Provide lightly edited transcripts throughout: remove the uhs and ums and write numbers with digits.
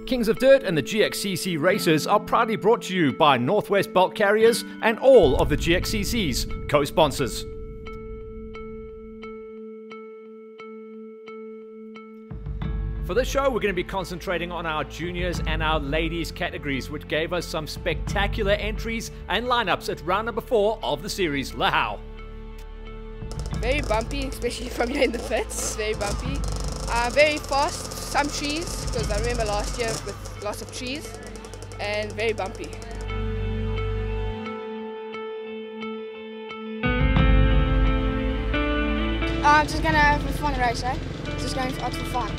Kings of Dirt and the GXCC races are proudly brought to you by Northwest Belt Carriers and all of the GXCC's co-sponsors. For this show, we're going to be concentrating on our juniors and our ladies categories, which gave us some spectacular entries and lineups at round number 4 of the series, Lahau. Very bumpy, especially from here in the pits. Very bumpy. Very fast, some trees, because I remember last year with lots of trees, and very bumpy. I'm just going to have a fun race, eh? Just going out for fun.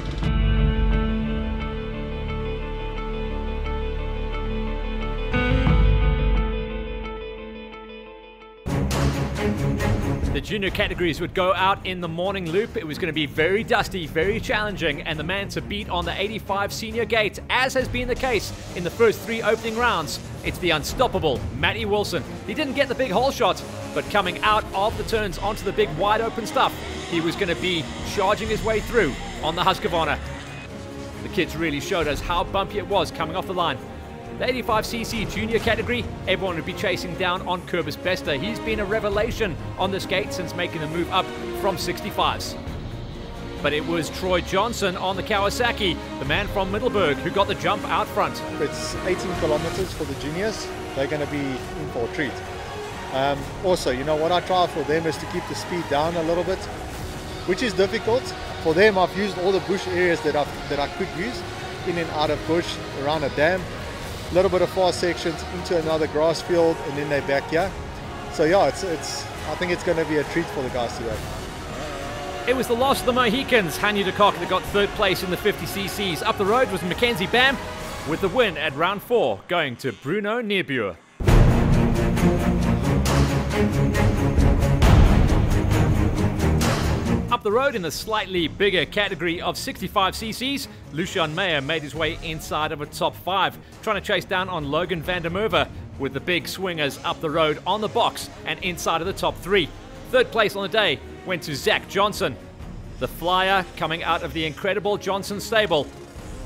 The junior categories would go out in the morning loop. It was going to be very dusty, very challenging, and the man to beat on the 85 senior gate, as has been the case in the first 3 opening rounds, it's the unstoppable Matty Wilson. He didn't get the big hole shot, but coming out of the turns onto the big wide open stuff, he was going to be charging his way through on the Husqvarna. The kids really showed us how bumpy it was coming off the line. The 85cc junior category, everyone would be chasing down on Kobus Bester. He's been a revelation on this gate since making the move up from 65s. But it was Troy Johnson on the Kawasaki, the man from Middelburg, who got the jump out front. It's 18 kilometers for the juniors. They're going to be in for a treat. Also, you know, what I try for them is to keep the speed down a little bit, which is difficult. For them, I've used all the bush areas that I could use, in and out of bush, around a dam. A little bit of fast sections into another grass field, and then they're back here. So yeah, I think it's going to be a treat for the guys today. It was the loss of the Mohicans, Hanyu de Kock, that got 3rd place in the 50cc's. Up the road was Mackenzie Bam with the win at round 4, going to Bruno Neerbuer. Up the road in the slightly bigger category of 65cc's, Lucian Meyer made his way inside of a top 5, trying to chase down on Logan van der Merwe with the big swingers up the road on the box and inside of the top 3. 3rd place on the day went to Zach Johnson, the flyer coming out of the incredible Johnson stable,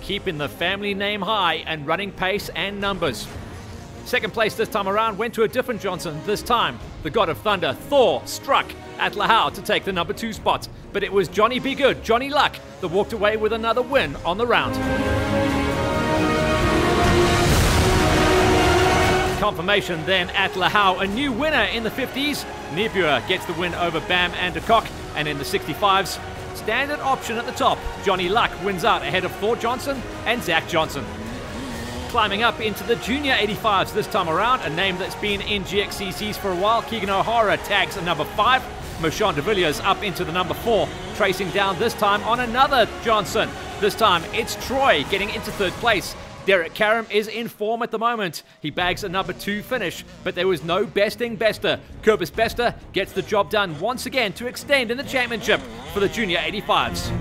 keeping the family name high and running pace and numbers. 2nd place this time around went to a different Johnson. This time, the God of Thunder, Thor, struck at Lahau to take the number 2 spot. But it was Johnny Be Good, Johnny Luck, that walked away with another win on the round. Confirmation then at Lahau, a new winner in the 50s. Neerbuer gets the win over Bam and de Kock, and in the 65s, standard option at the top. Johnny Luck wins out ahead of Thor Johnson and Zach Johnson. Climbing up into the junior 85s this time around, a name that's been in GXCCs for a while. Keegan O'Hara tags a number 5. Moshan de Villiers up into the number 4, tracing down this time on another Johnson. This time it's Troy getting into 3rd place. Derek Karam is in form at the moment. He bags a number 2 finish, but there was no besting Bester. Kobus Bester gets the job done once again to extend in the championship for the junior 85s.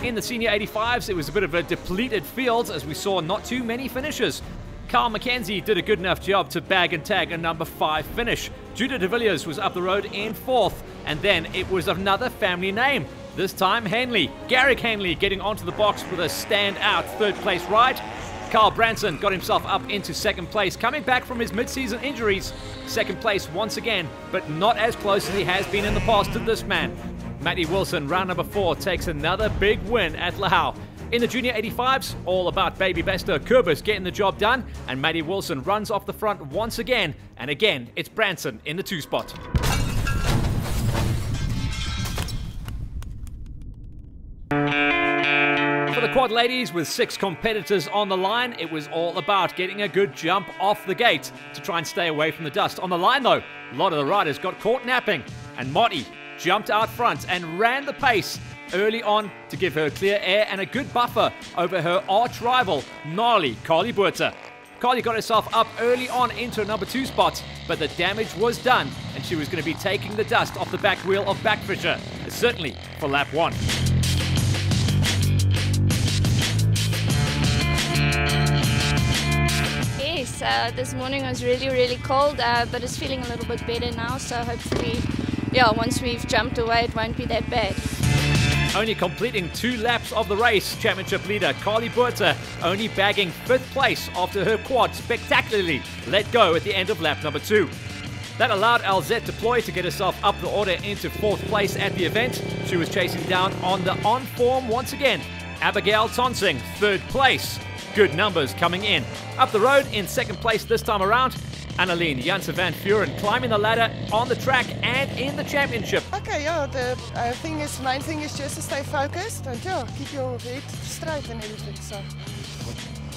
In the senior 85s, it was a bit of a depleted field as we saw not too many finishes. Carl McKenzie did a good enough job to bag and tag a number 5 finish. Judah de Villiers was up the road in 4th, and then it was another family name. This time Henley, Garrick Henley getting onto the box with a standout 3rd place ride. Carl Branson got himself up into 2nd place, coming back from his mid-season injuries. 2nd place once again, but not as close as he has been in the past to this man. Matty Wilson, round number 4, takes another big win at Lahau. In the junior 85s, all about baby Bester Kobus getting the job done, and Matty Wilson runs off the front once again, and again it's Branson in the 2 spot. For the quad ladies, with 6 competitors on the line, it was all about getting a good jump off the gate to try and stay away from the dust. On the line though, a lot of the riders got caught napping, and Motti jumped out front and ran the pace early on to give her clear air and a good buffer over her arch rival, gnarly Carly Buerter. Carly got herself up early on into a number 2 spot, but the damage was done and she was going to be taking the dust off the back wheel of Backfisher, certainly for lap 1. This morning was really cold, but it's feeling a little bit better now, so hopefully, yeah, once we've jumped away, it won't be that bad. Only completing 2 laps of the race, championship leader Carly Buerta only bagging 5th place after her quad spectacularly let go at the end of lap number 2. That allowed LZ Deploy to get herself up the order into 4th place at the event. She was chasing down on the on-form once again, Abigail Tonsing, 3rd place. Good numbers coming in. Up the road in 2nd place this time around, Anneleen Janssen van Vuren climbing the ladder on the track and in the championship. Okay, yeah, the main thing is just to stay focused and yeah, keep your head straight and everything. So.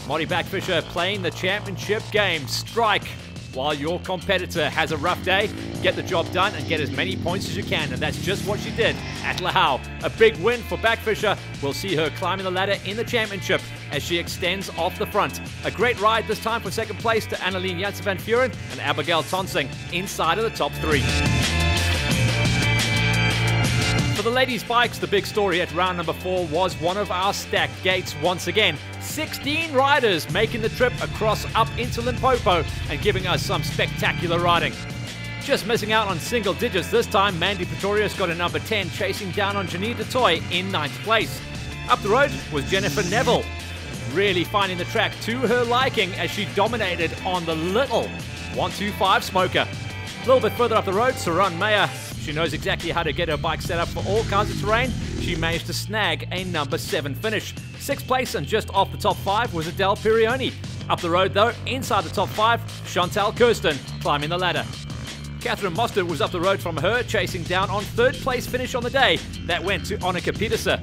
Molly Backfisher playing the championship game. Strike. While your competitor has a rough day, get the job done and get as many points as you can, and that's just what she did at Lahau. A big win for Backfisher. We'll see her climbing the ladder in the championship as she extends off the front. A great ride this time for 2nd place to Anneleen Janssen van Vuren and Abigail Tonsing inside of the top 3. For the ladies' bikes, the big story at round number 4 was one of our stacked gates once again. 16 riders making the trip across up into Limpopo and giving us some spectacular riding. Just missing out on single digits this time, Mandy Pretorius got a number 10, chasing down on Janine DeToy in 9th place. Up the road was Jennifer Neville, really finding the track to her liking as she dominated on the little 125 smoker. A little bit further up the road, Saran Meyer. She knows exactly how to get her bike set up for all kinds of terrain. She managed to snag a number 7 finish. 6th place and just off the top 5 was Adele Pirioni. Up the road though, inside the top 5, Chantal Kirsten climbing the ladder. Catherine Mostert was up the road from her, chasing down on 3rd place finish on the day. That went to Annika Pieterse.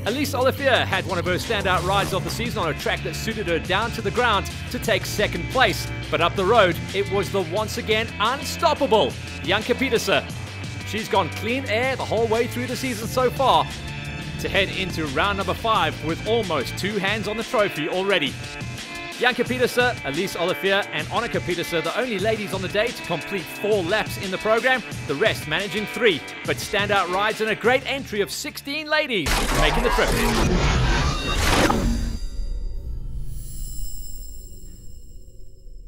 Elise Olivier had one of her standout rides of the season on a track that suited her down to the ground to take 2nd place. But up the road, it was the once again unstoppable Janke Pieterse. She's gone clean air the whole way through the season so far to head into round number 5 with almost 2 hands on the trophy already. Janke Pieterse, Elise Olivier and Annika Pieterse, the only ladies on the day to complete 4 laps in the program, the rest managing 3. But standout rides and a great entry of 16 ladies making the trip.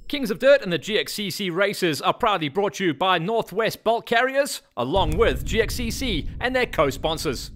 Kings of Dirt and the GXCC races are proudly brought to you by Northwest Bulk Carriers, along with GXCC and their co-sponsors.